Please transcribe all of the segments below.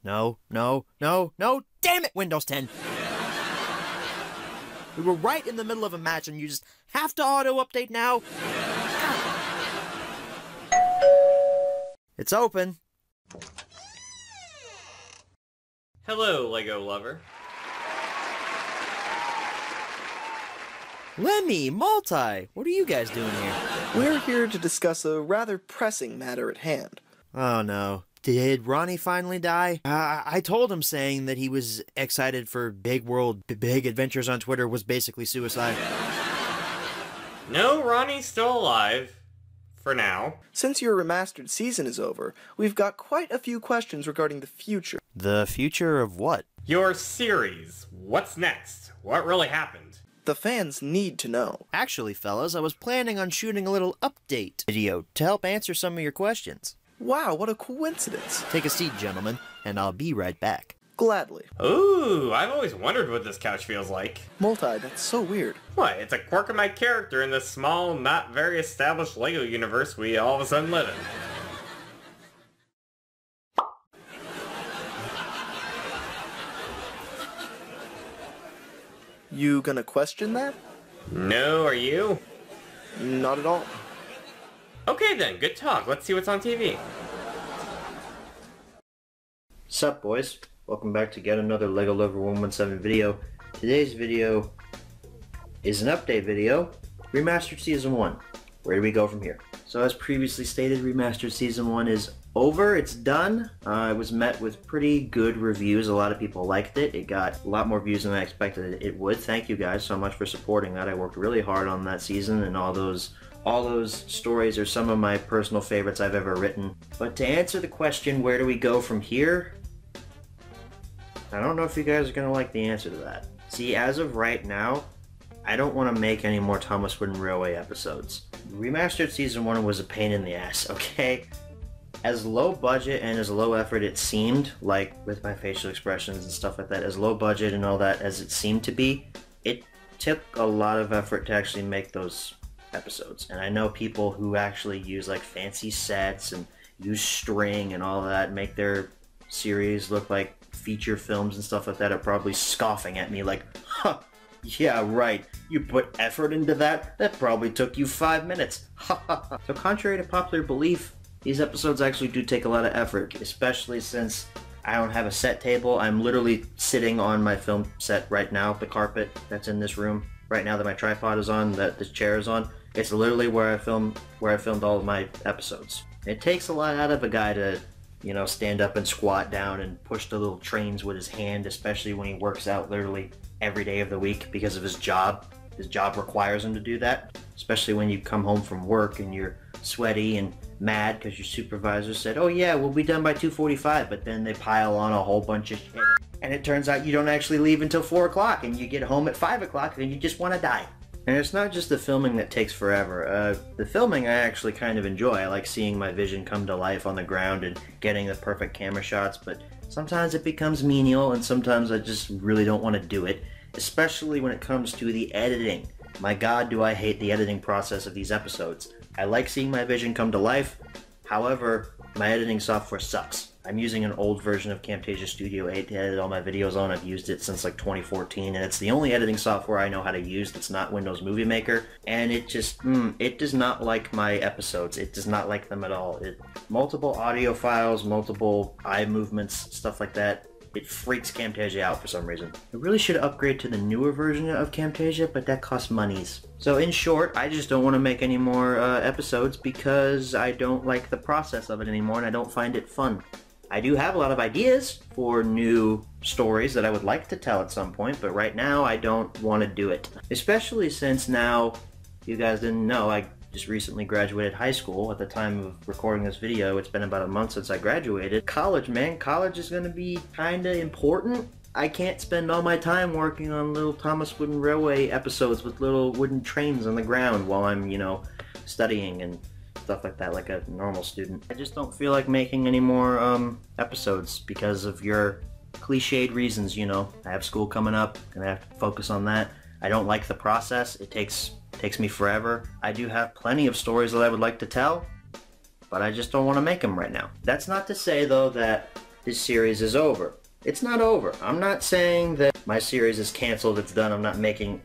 No, no, no, no, damn it, Windows 10! We were right in the middle of a match and you just have to auto-update now? It's open. Hello, Lego lover. Lemmy, Multi, what are you guys doing here? We're here to discuss a rather pressing matter at hand. Oh no. Did Ronnie finally die? I told him saying that he was excited for big world, big adventures on Twitter was basically suicide. No, Ronnie's still alive. For now. Since your remastered season is over, we've got quite a few questions regarding the future. The future of what? Your series. What's next? What really happened? The fans need to know. Actually, fellas, I was planning on shooting a little update video to help answer some of your questions. Wow, what a coincidence. Take a seat, gentlemen, and I'll be right back. Gladly. Ooh, I've always wondered what this couch feels like. Multi, that's so weird. What? It's a quirk of my character in this small, not very established LEGO universe we all of a sudden live in. You gonna question that? No, are you? Not at all. Okay then, good talk. Let's see what's on TV. Sup, boys? Welcome back to yet another LEGO Lover 117 video. Today's video is an update video, Remastered Season 1. Where do we go from here? So as previously stated, Remastered Season 1 is over, it's done. It was met with pretty good reviews. A lot of people liked it. It got a lot more views than I expected it would. Thank you guys so much for supporting that. I worked really hard on that season, and all those stories are some of my personal favorites I've ever written. But to answer the question, where do we go from here? I don't know if you guys are going to like the answer to that. See, as of right now, I don't want to make any more Thomas Wooden Railway episodes. Remastered Season 1 was a pain in the ass, okay? As low budget and as low effort it seemed, like with my facial expressions and stuff like that, as low budget and all that as it seemed to be, it took a lot of effort to actually make those episodes. And I know people who actually use like fancy sets and use string and all that, make their series look like feature films and stuff like that, are probably scoffing at me like, huh, yeah, right, you put effort into that? That probably took you 5 minutes. So contrary to popular belief, these episodes actually do take a lot of effort, especially since I don't have a set table. I'm literally sitting on my film set right now, the carpet that's in this room right now that my tripod is on, that this chair is on. It's literally where I filmed all of my episodes. It takes a lot out of a guy to, you know, stand up and squat down and push the little trains with his hand, especially when he works out literally every day of the week because of his job. His job requires him to do that, especially when you come home from work and you're sweaty and mad because your supervisor said, oh yeah, we'll be done by 2:45, but then they pile on a whole bunch of shit. And it turns out you don't actually leave until 4 o'clock and you get home at 5 o'clock and you just want to die. And it's not just the filming that takes forever. The filming I actually kind of enjoy. I like seeing my vision come to life on the ground and getting the perfect camera shots, but sometimes it becomes menial and sometimes I just really don't want to do it, especially when it comes to the editing. My god, do I hate the editing process of these episodes. I like seeing my vision come to life, however, my editing software sucks. I'm using an old version of Camtasia Studio 8 to edit all my videos on. I've used it since like 2014, and it's the only editing software I know how to use that's not Windows Movie Maker, and it just, it does not like my episodes. It does not like them at all. Multiple audio files, multiple eye movements, stuff like that. It freaks Camtasia out for some reason. I really should upgrade to the newer version of Camtasia, but that costs monies. So in short, I just don't want to make any more episodes because I don't like the process of it anymore and I don't find it fun. I do have a lot of ideas for new stories that I would like to tell at some point, but right now I don't want to do it. Especially since now, you guys didn't know, I just recently graduated high school. At the time of recording this video, it's been about a month since I graduated. College, man, college is going to be kind of important. I can't spend all my time working on little Thomas Wooden Railway episodes with little wooden trains on the ground while I'm, you know, studying and stuff like that like a normal student. I just don't feel like making any more episodes because of your cliched reasons, you know. I have school coming up, gonna have to focus on that. I don't like the process. It takes me forever. I do have plenty of stories that I would like to tell, but I just don't want to make them right now. That's not to say though that this series is over. It's not over. I'm not saying that my series is canceled, it's done, I'm not making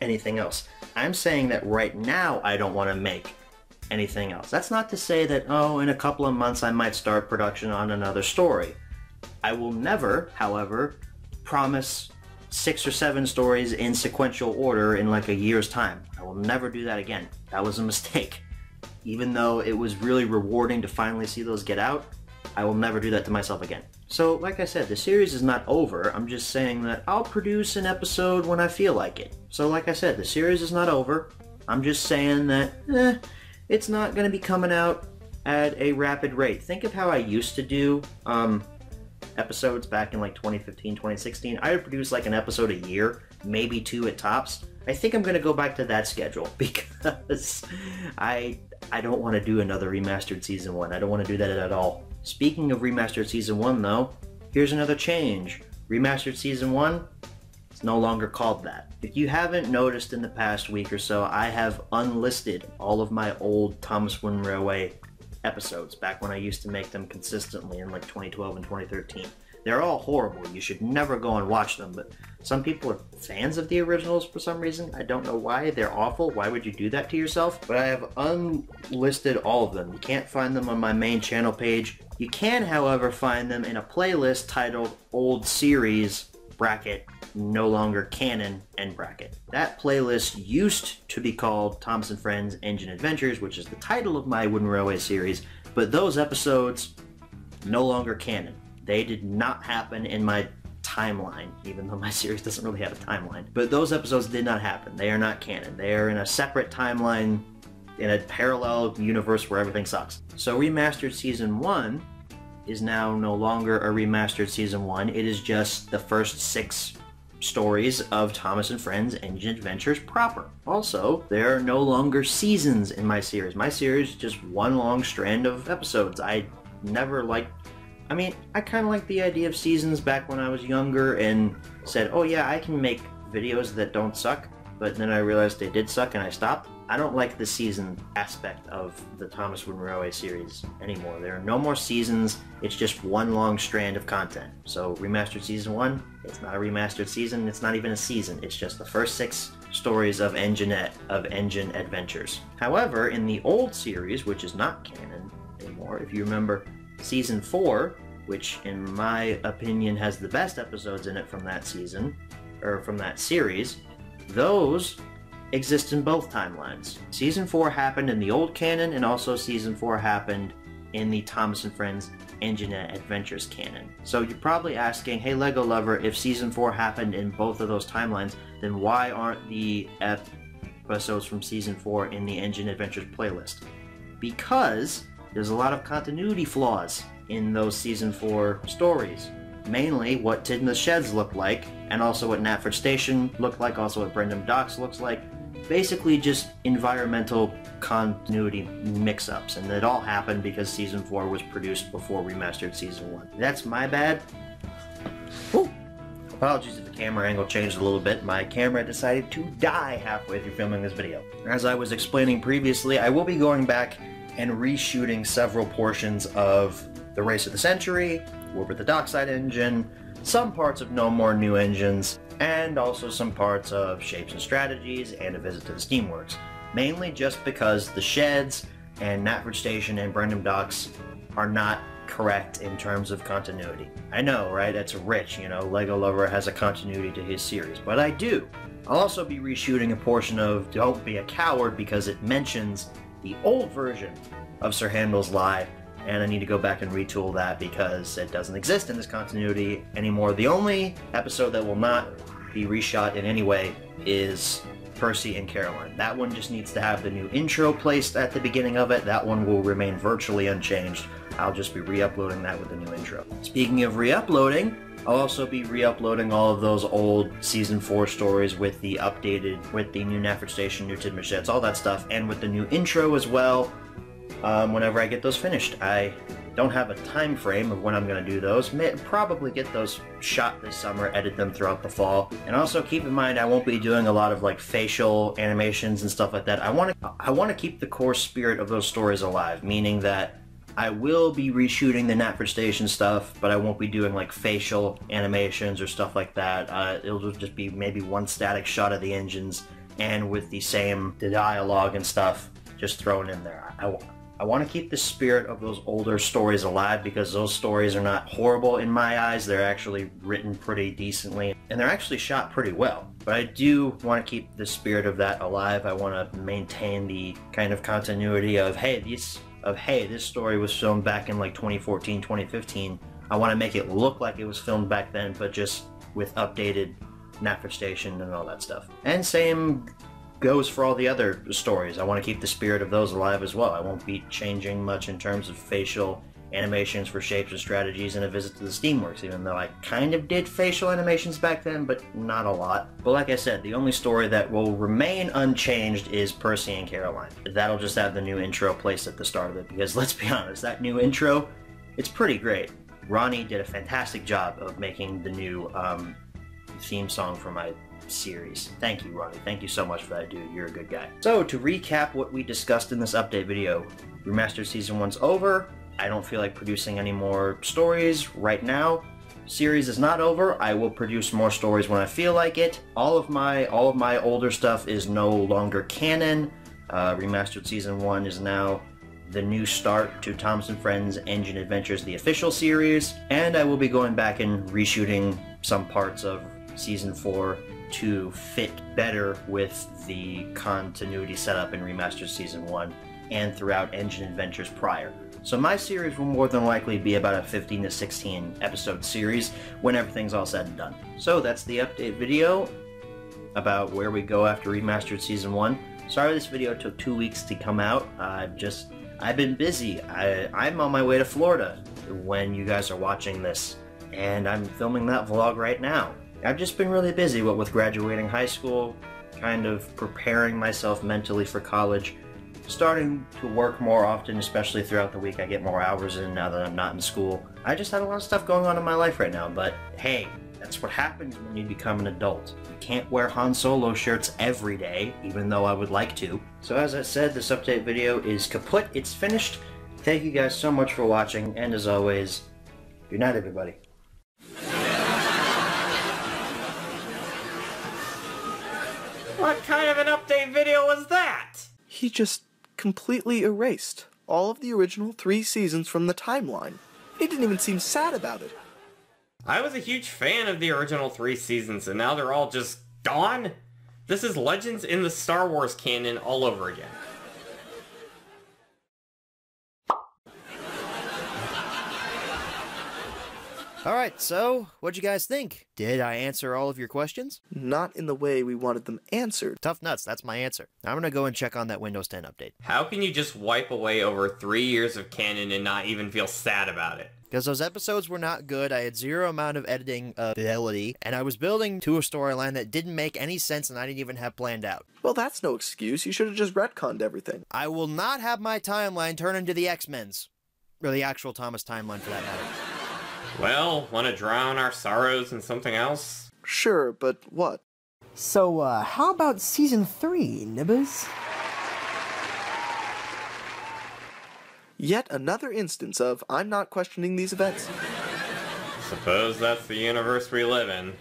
anything else. I'm saying that right now I don't want to make anything else. That's not to say that, oh, in a couple of months I might start production on another story. I will never, however, promise 6 or 7 stories in sequential order in like a year's time. I will never do that again. That was a mistake. Even though it was really rewarding to finally see those get out, I will never do that to myself again. So, like I said, the series is not over. I'm just saying that I'll produce an episode when I feel like it. So, like I said, the series is not over. I'm just saying that, it's not going to be coming out at a rapid rate. Think of how I used to do, episodes back in like 2015, 2016. I would produce like an episode a year, maybe 2 at tops. I think I'm going to go back to that schedule because I don't want to do another Remastered Season 1. I don't want to do that at all. Speaking of Remastered Season 1 though, here's another change. Remastered Season 1, it's no longer called that. If you haven't noticed in the past week or so, I have unlisted all of my old Thomas Wooden Railway episodes back when I used to make them consistently in like 2012 and 2013. They're all horrible. You should never go and watch them, but some people are fans of the originals for some reason. I don't know why. They're awful. Why would you do that to yourself? But I have unlisted all of them. You can't find them on my main channel page. You can, however, find them in a playlist titled Old Series bracket no longer canon end bracket. That playlist used to be called Thomas and Friends Engine Adventures, which is the title of my Wooden Railway series, but those episodes no longer canon. They did not happen in my timeline, even though my series doesn't really have a timeline. But those episodes did not happen. They are not canon. They are in a separate timeline, in a parallel universe where everything sucks. So Remastered Season 1 is now no longer a Remastered Season 1. It is just the first 6 stories of Thomas and Friends Engine Adventures proper. Also, there are no longer seasons in my series. My series is just one long strand of episodes. I never liked... I mean, I kind of liked the idea of seasons back when I was younger and said, oh yeah, I can make videos that don't suck, but then I realized they did suck and I stopped. I don't like the season aspect of the Thomas Wooden Railway series anymore. There are no more seasons, it's just one long strand of content. So Remastered Season 1, it's not a remastered season, it's not even a season, it's just the first 6 stories of Engine Adventures. However, in the old series, which is not canon anymore, if you remember Season 4, which in my opinion has the best episodes in it from that season, or from that series, those exist in both timelines. Season 4 happened in the old canon, and also Season 4 happened in the Thomas and Friends Engine Adventures canon. So you're probably asking, hey Lego Lover, if Season 4 happened in both of those timelines, then why aren't the episodes from Season 4 in the Engine Adventures playlist? Because there's a lot of continuity flaws in those Season 4 stories. Mainly what Tid and the Sheds look like, and also what Knapford Station looked like, also what Brendam Docks looks like. Basically just environmental continuity mix-ups, and it all happened because Season 4 was produced before Remastered Season 1. That's my bad. Whew. Apologies if the camera angle changed a little bit. My camera decided to die halfway through filming this video. As I was explaining previously, I will be going back and reshooting several portions of The Race of the Century, War with the Dockside Engine, some parts of No More New Engines, and also some parts of Shapes and Strategies and A Visit to the Steamworks. Mainly just because the Sheds and Knapford Station and Brendam Docks are not correct in terms of continuity. I know, right? That's rich, you know, Lego Lover has a continuity to his series, but I do. I'll also be reshooting a portion of Don't Be a Coward because it mentions the old version of Sir Handel's Lie, and I need to go back and retool that because it doesn't exist in this continuity anymore. The only episode that will not be reshot in any way is Percy and Caroline. That one just needs to have the new intro placed at the beginning of it. That one will remain virtually unchanged. I'll just be re-uploading that with the new intro. Speaking of re-uploading, I'll also be re-uploading all of those old Season 4 stories with the updated, with the new Knapford Station, new Tidmouth Sheds, all that stuff, and with the new intro as well. Whenever I get those finished. I don't have a time frame of when I'm going to do those. Probably get those shot this summer, edit them throughout the fall. And also keep in mind I won't be doing a lot of like facial animations and stuff like that. I want to keep the core spirit of those stories alive, meaning that I will be reshooting the Knapford Station stuff, but I won't be doing like facial animations or stuff like that. It'll just be maybe one static shot of the engines and with the dialogue and stuff just thrown in there. I want to keep the spirit of those older stories alive because those stories are not horrible in my eyes. They're actually written pretty decently and they're actually shot pretty well. But I do want to keep the spirit of that alive. I want to maintain the kind of continuity of, hey, this story was filmed back in like 2014, 2015. I want to make it look like it was filmed back then, but just with updated Knapford Station and all that stuff. And same goes for all the other stories. I want to keep the spirit of those alive as well. I won't be changing much in terms of facial animations for shapes and strategies and a visit to the Steamworks, even though I kind of did facial animations back then, but not a lot. But like I said, the only story that will remain unchanged is Percy and Caroline. That'll just have the new intro placed at the start of it, because let's be honest, that new intro, it's pretty great. Ronnie did a fantastic job of making the new theme song for my series. Thank you, Ronnie. Thank you so much for that, dude. You're a good guy. So, to recap what we discussed in this update video, Remastered Season 1's over. I don't feel like producing any more stories right now. Series is not over. I will produce more stories when I feel like it. All of my older stuff is no longer canon. Remastered Season 1 is now the new start to Thomas & Friends Engine Adventures, the official series, and I will be going back and reshooting some parts of Season 4 to fit better with the continuity setup in Remastered Season 1 and throughout Engine Adventures prior. So my series will more than likely be about a 15 to 16 episode series when everything's all said and done. So that's the update video about where we go after Remastered Season 1. Sorry this video took 2 weeks to come out. I've been busy. I'm on my way to Florida when you guys are watching this, and I'm filming that vlog right now. I've just been really busy, what with graduating high school, kind of preparing myself mentally for college, starting to work more often, especially throughout the week. I get more hours in now that I'm not in school. I just had a lot of stuff going on in my life right now, but hey, that's what happens when you become an adult. You can't wear Han Solo shirts every day, even though I would like to. So as I said, this update video is kaput. It's finished. Thank you guys so much for watching, and as always, good night, everybody. What kind of an update video was that? He just completely erased all of the original 3 seasons from the timeline. He didn't even seem sad about it. I was a huge fan of the original 3 seasons, and now they're all just gone? This is Legends in the Star Wars canon all over again. Alright, so, what'd you guys think? Did I answer all of your questions? Not in the way we wanted them answered. Tough nuts, that's my answer. I'm gonna go and check on that Windows 10 update. How can you just wipe away over 3 years of canon and not even feel sad about it? Because those episodes were not good, I had zero amount of editing ability, and I was building to a storyline that didn't make any sense and I didn't even have planned out. Well, that's no excuse. You should have just retconned everything. I will not have my timeline turn into the X-Men's. Or the actual Thomas timeline, for that matter. Well, want to drown our sorrows in something else? Sure, but what? So, how about Season 3, Nibbers? Yet another instance of I'm not questioning these events. Suppose that's the universe we live in.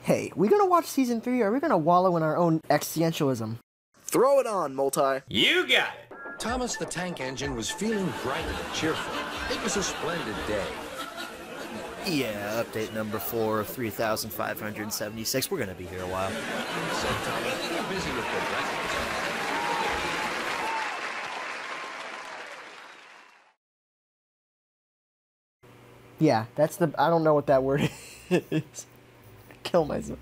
Hey, we gonna watch Season 3 or are we gonna wallow in our own existentialism? Throw it on, Multi. You got it! Thomas the Tank Engine was feeling bright and cheerful. It was a splendid day. Yeah, update number 4 of 3,576. We're gonna be here a while. So, Thomas, you're busy with the breakfast. Yeah, that's the... I don't know what that word is. Kill myself.